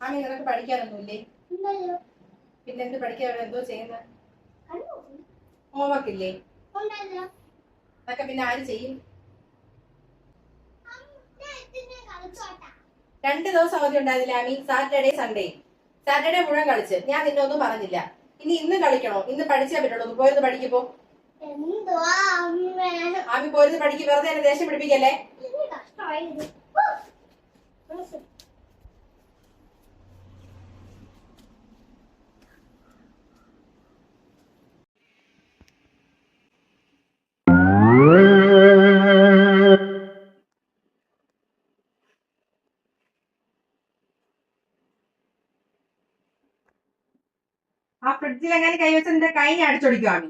ആമി നിനക്ക് പഠിക്കാനൊന്നുമില്ലേ? പിന്നെ എന്ത് പഠിക്കാൻ എന്തോ ചെയ്യുന്നത്? ഹോംവർക്ക് ഇല്ലേ? അതൊക്കെ പിന്നെ ആര് ചെയ്യും? 2 ദിവസം അവധി ഉണ്ടായിരുന്നില്ല ആമി, സാറ്റർഡേ സൺഡേ. സാറ്റർഡേ മുഴുവൻ കളിച്ച് ഞാൻ നിന്നെ ഒന്നും പറഞ്ഞില്ല. ഇനി ഇന്ന് കളിക്കണോ? ഇന്ന് പഠിച്ചേ പറ്റുള്ളൂ. പോയിരുന്ന് പഠിക്കുമ്പോ ആമി പോയിരുന്ന് പഠിക്കും. വെറുതെ എന്നെ ദേഷ്യം പിടിപ്പിക്കല്ലേ. ആ ഫ്രിഡ്ജിൽ എങ്ങനെ കൈവച്ച് നിന്റെ കൈ ഞാൻ അടിച്ചോടിക്കുവാണ്.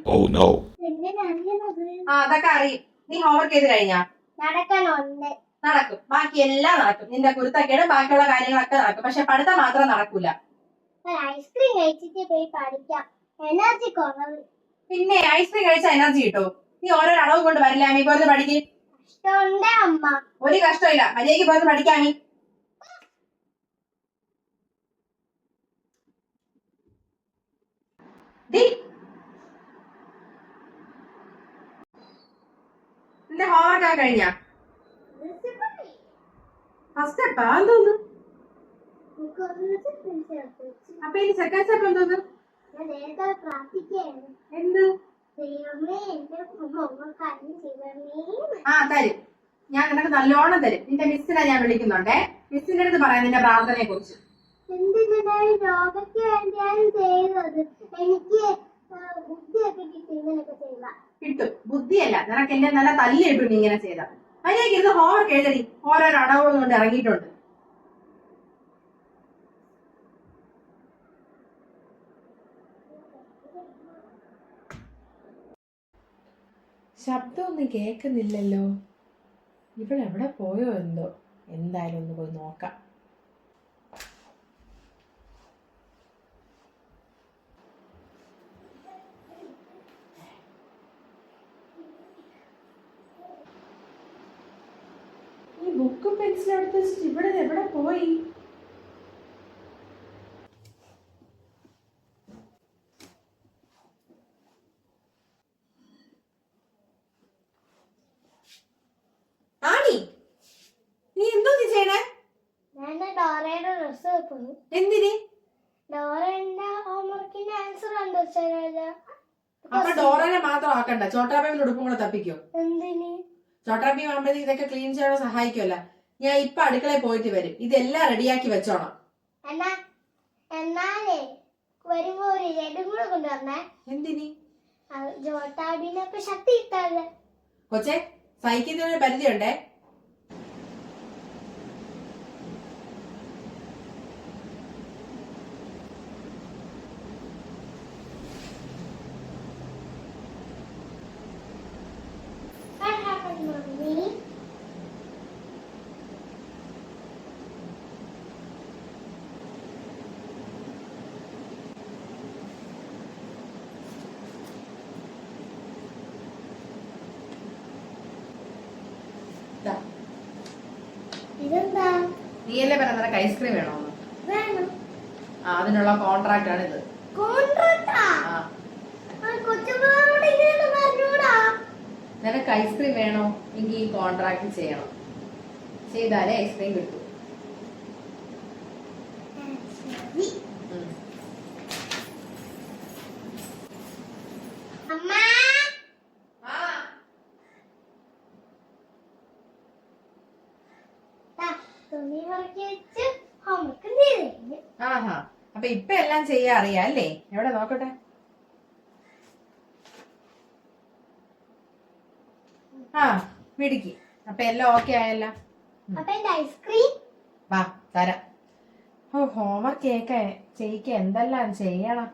അതൊക്കെ അറിയും. നീ ഹോംവർക്ക് ചെയ്ത് കഴിഞ്ഞാ? നടക്കും. ബാക്കി എല്ലാം നടക്കും. നിന്റെ കുരുത്തക്കേട് ബാക്കിയുള്ള കാര്യങ്ങളൊക്കെ നടക്കും. പക്ഷെ പഠിത്തം മാത്രം നടക്കൂല. ഐസ്ക്രീം കഴിച്ചിട്ട് പോയി പഠിക്കാം. എനർജി കുറവ്. പിന്നെ ഐസ്ക്രീം കഴിച്ചാൽ എനർജി കിട്ടും. നീ ഓരോ അളവ് കൊണ്ട് വരില്ല അമ്മി. പോയി പഠിക്ക്. അമ്മ ഒരു കഷ്ടമില്ല. മര്യാദയ്ക്ക് പോയി പഠിക്കാമി. നിന്റെ ഹോംവർക്ക് ഒക്കെ കഴിഞ്ഞാ? ഫസ്റ്റ് സ്റ്റെപ്പാ എന്തോന്ന്? അപ്പൊ ഇനി സെക്കൻഡ് സ്റ്റെപ്പ് എന്തോന്ന്? എന്ത്? തരും. ഞാൻ നിനക്ക് നല്ലോണം തരും. നിന്റെ മിസ്സിനെ ഞാൻ വിളിക്കുന്നുണ്ടേ. മിസ്സിന്റെ അടുത്ത് പറയാം നിന്റെ പ്രാർത്ഥനയെ കുറിച്ച്. കിട്ടും. ബുദ്ധിയല്ല, നിനക്ക് എന്റെ നല്ല തല്ലി കിട്ടും ഇങ്ങനെ ചെയ്താൽ. അതിലേക്ക് ഇരുന്ന് ഹോംവർക്ക് എഴുതി. ഓരോരോ അടവുകൾ കൊണ്ട് ഇറങ്ങിയിട്ടുണ്ട്. ശബ്ദമൊന്നും കേൾക്കുന്നില്ലല്ലോ. ഇവളെവിടെ പോയോ എന്തോ. എന്തായാലും ഒന്ന് പോയി നോക്കാം. ഈ ബുക്കും പെൻസിലും എടുത്ത് വെച്ചിട്ട് ഇവിടെ എവിടെ പോയി? എന്തിന്? അപ്പൊ ഡോറനെ മാത്രം ആക്കണ്ട, ചോട്ടാബീമിന്റെ ഉടുപ്പും കൂടെ തപ്പിക്കോ. ചോട്ടാബീം ആകുമ്പോഴത്തേക്ക് ഇതൊക്കെ ക്ലീൻ ചെയ്യാൻ സഹായിക്കുമല്ലോ. ഞാൻ ഇപ്പൊ അടുക്കളയിൽ പോയിട്ട് വരും. ഇതെല്ലാം റെഡിയാക്കി വെച്ചോണം. എന്തിന്? കൊച്ചെ, സഹിക്കുന്നതിന് പരിധിയുണ്ടേ. നീയല്ലേ പറഞ്ഞ നിനക്ക് ഐസ്ക്രീം വേണോന്ന്? അതിനുള്ള കോൺട്രാക്ട് ആണ് ഇത്. നിനക്ക് ഐസ്ക്രീം വേണോ എങ്കിൽ ഈ കോൺട്രാക്ട് ചെയ്യണം. ചെയ്താലേ ഐസ്ക്രീം കിട്ടൂ. ആഹാ, അപ്പൊ ഇപ്പൊ എല്ലാം ചെയ്യാൻ അറിയാം അല്ലേ? എവിടെ നോക്കട്ടെ. മിടുക്കി. അപ്പൊ എല്ലാം ഓക്കെ ആയല്ലോ. വാ തരാം. ഹോംവർക്ക് ചെയ്യിക്ക എന്തെല്ലാം ചെയ്യണം.